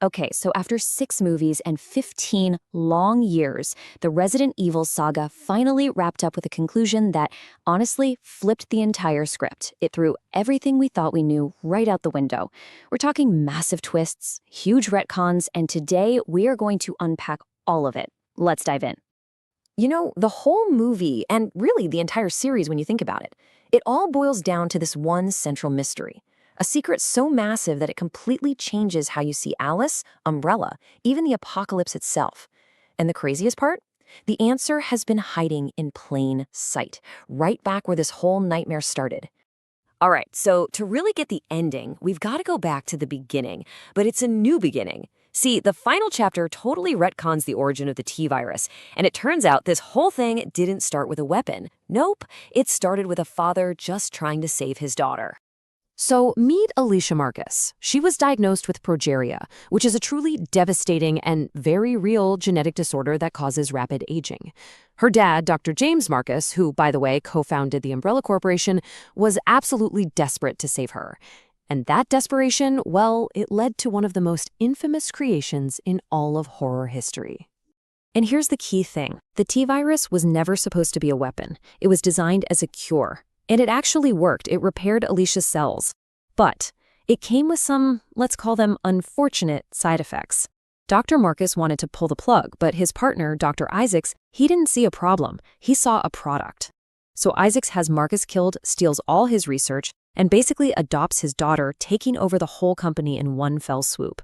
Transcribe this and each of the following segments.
Okay, so after 6 movies and 15 long years, the Resident Evil saga finally wrapped up with a conclusion that honestly flipped the entire script. It threw everything we thought we knew right out the window. We're talking massive twists, huge retcons, and today we are going to unpack all of it. Let's dive in. You know, the whole movie, and really the entire series when you think about it, it all boils down to this one central mystery. A secret so massive that it completely changes how you see Alice, Umbrella, even the apocalypse itself. And the craziest part? The answer has been hiding in plain sight, right back where this whole nightmare started. All right, so to really get the ending, we've got to go back to the beginning, but it's a new beginning. See, the final chapter totally retcons the origin of the T-virus, and it turns out this whole thing didn't start with a weapon. Nope, it started with a father just trying to save his daughter. So meet Alicia Marcus. She was diagnosed with progeria, which is a truly devastating and very real genetic disorder that causes rapid aging. Her dad, Dr. James Marcus, who, by the way, co-founded the Umbrella Corporation, was absolutely desperate to save her. And that desperation, well, it led to one of the most infamous creations in all of horror history. And here's the key thing. The T-virus was never supposed to be a weapon. It was designed as a cure. And it actually worked. It repaired Alicia's cells. But it came with some, let's call them unfortunate side effects. Dr. Marcus wanted to pull the plug, but his partner, Dr. Isaacs, he didn't see a problem. He saw a product. So Isaacs has Marcus killed, steals all his research, and basically adopts his daughter, taking over the whole company in one fell swoop.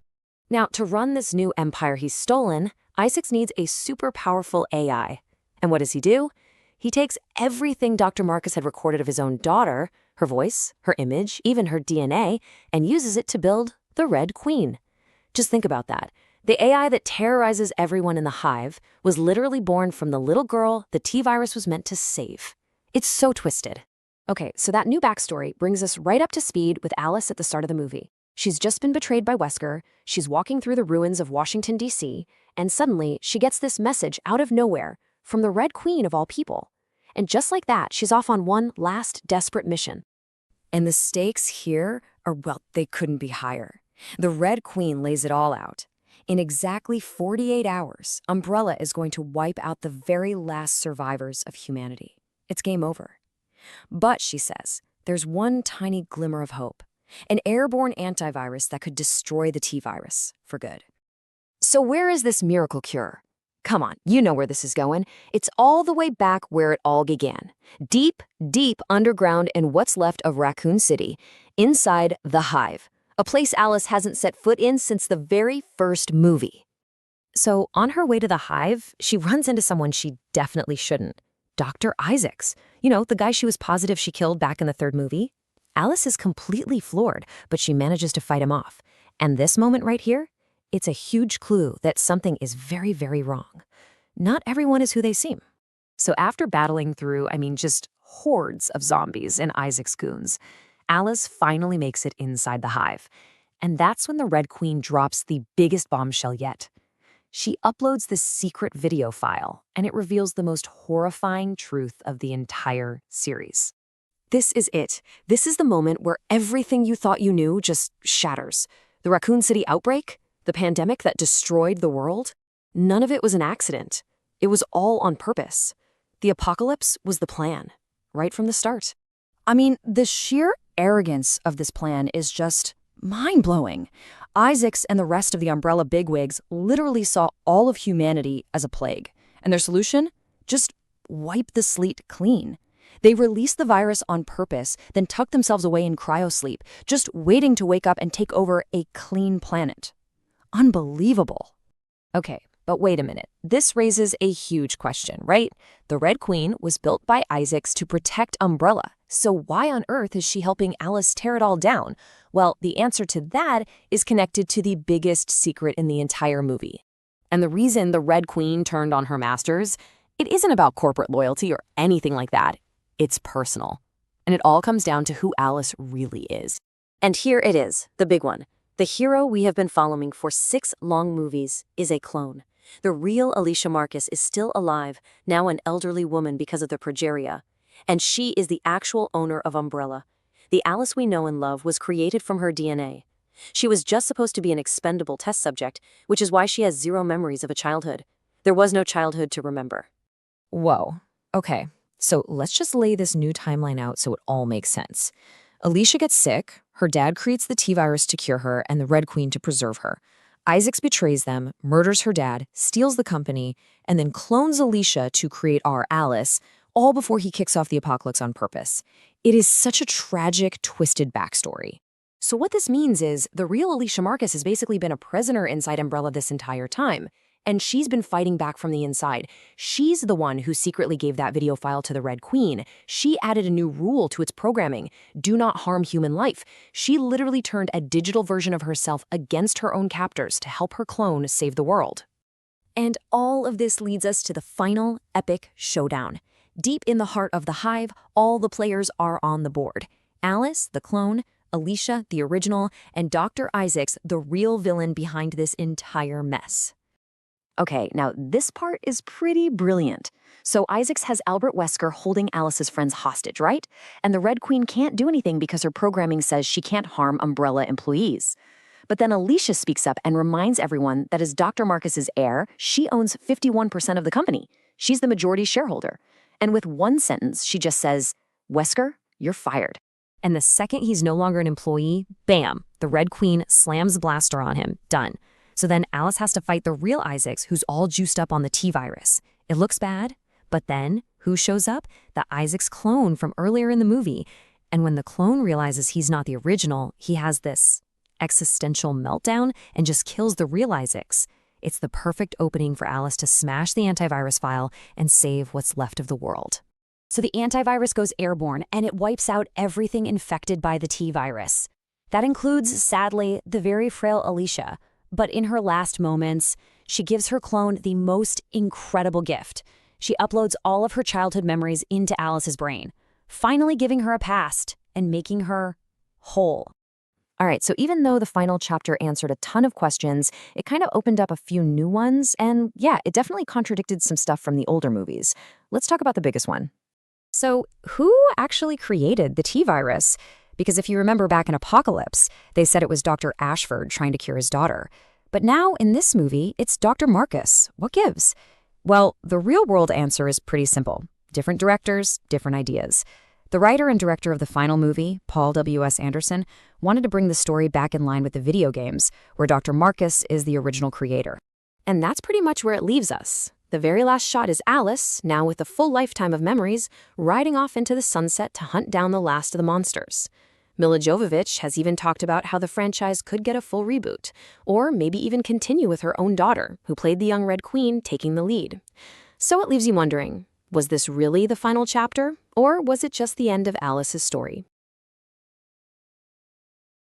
Now, to run this new empire he's stolen, Isaacs needs a super powerful AI. And what does he do? He takes everything Dr. Marcus had recorded of his own daughter, her voice, her image, even her DNA, and uses it to build the Red Queen. Just think about that. The AI that terrorizes everyone in the hive was literally born from the little girl the T-virus was meant to save. It's so twisted. Okay, so that new backstory brings us right up to speed with Alice at the start of the movie. She's just been betrayed by Wesker, she's walking through the ruins of Washington, D.C., and suddenly she gets this message out of nowhere from the Red Queen of all people. And just like that, she's off on one last desperate mission. And the stakes here are, well, they couldn't be higher. The Red Queen lays it all out. In exactly 48 hours, Umbrella is going to wipe out the very last survivors of humanity. It's game over. But, she says, there's one tiny glimmer of hope. An airborne antivirus that could destroy the T-virus for good. So where is this miracle cure? Come on, you know where this is going. It's all the way back where it all began. Deep, deep underground in what's left of Raccoon City, inside the Hive, a place Alice hasn't set foot in since the very first movie. So on her way to the Hive, she runs into someone she definitely shouldn't. Dr. Isaacs. You know, the guy she was positive she killed back in the third movie. Alice is completely floored, but she manages to fight him off. And this moment right here? It's a huge clue that something is very, very wrong. Not everyone is who they seem. So after battling through, just hordes of zombies and Isaac's goons, Alice finally makes it inside the Hive. And that's when the Red Queen drops the biggest bombshell yet. She uploads this secret video file, and it reveals the most horrifying truth of the entire series. This is it. This is the moment where everything you thought you knew just shatters. The Raccoon City outbreak? The pandemic that destroyed the world? None of it was an accident. It was all on purpose. The apocalypse was the plan, right from the start. The sheer arrogance of this plan is just mind-blowing. Isaacs and the rest of the Umbrella bigwigs literally saw all of humanity as a plague. And their solution? Just wipe the slate clean. They released the virus on purpose, then tucked themselves away in cryosleep, just waiting to wake up and take over a clean planet. Unbelievable. Okay, but wait a minute. This raises a huge question, right? The Red Queen was built by Isaacs to protect Umbrella. So why on earth is she helping Alice tear it all down? Well, the answer to that is connected to the biggest secret in the entire movie. And the reason the Red Queen turned on her masters, it isn't about corporate loyalty or anything like that. It's personal. And it all comes down to who Alice really is. And here it is, the big one. The hero we have been following for 6 long movies is a clone. The real Alicia Marcus is still alive, now an elderly woman because of the progeria. And she is the actual owner of Umbrella. The Alice we know and love was created from her DNA. She was just supposed to be an expendable test subject, which is why she has zero memories of a childhood. There was no childhood to remember. Whoa. Okay, so let's just lay this new timeline out so it all makes sense. Alicia gets sick, her dad creates the T-virus to cure her and the Red Queen to preserve her. Isaacs betrays them, murders her dad, steals the company, and then clones Alicia to create our Alice, all before he kicks off the apocalypse on purpose. It is such a tragic, twisted backstory. So what this means is the real Alicia Marcus has basically been a prisoner inside Umbrella this entire time, and she's been fighting back from the inside. She's the one who secretly gave that video file to the Red Queen. She added a new rule to its programming: do not harm human life. She literally turned a digital version of herself against her own captors to help her clone save the world. And all of this leads us to the final epic showdown. Deep in the heart of the hive, all the players are on the board. Alice, the clone, Alicia, the original, and Dr. Isaacs, the real villain behind this entire mess. Okay, now this part is pretty brilliant. So Isaacs has Albert Wesker holding Alice's friends hostage, right? And the Red Queen can't do anything because her programming says she can't harm Umbrella employees. But then Alicia speaks up and reminds everyone that as Dr. Marcus's heir, she owns 51% of the company. She's the majority shareholder. And with one sentence, she just says, "Wesker, you're fired." And the second he's no longer an employee, bam, the Red Queen slams the blaster on him. Done. So then Alice has to fight the real Isaacs, who's all juiced up on the T-virus. It looks bad, but then who shows up? The Isaacs clone from earlier in the movie. And when the clone realizes he's not the original, he has this existential meltdown and just kills the real Isaacs. It's the perfect opening for Alice to smash the antivirus file and save what's left of the world. So the antivirus goes airborne and it wipes out everything infected by the T-virus. That includes, sadly, the very frail Alicia. But in her last moments, she gives her clone the most incredible gift. She uploads all of her childhood memories into Alice's brain, finally giving her a past and making her whole. All right, so even though the final chapter answered a ton of questions, it kind of opened up a few new ones, and yeah, it definitely contradicted some stuff from the older movies. Let's talk about the biggest one. So who actually created the T-virus? Because if you remember back in Apocalypse, they said it was Dr. Ashford trying to cure his daughter. But now in this movie, it's Dr. Marcus. What gives? Well, the real-world answer is pretty simple. Different directors, different ideas. The writer and director of the final movie, Paul W.S. Anderson, wanted to bring the story back in line with the video games, where Dr. Marcus is the original creator. And that's pretty much where it leaves us. The very last shot is Alice, now with a full lifetime of memories, riding off into the sunset to hunt down the last of the monsters. Milla Jovovich has even talked about how the franchise could get a full reboot, or maybe even continue with her own daughter, who played the young Red Queen, taking the lead. So it leaves you wondering, was this really the final chapter, or was it just the end of Alice's story?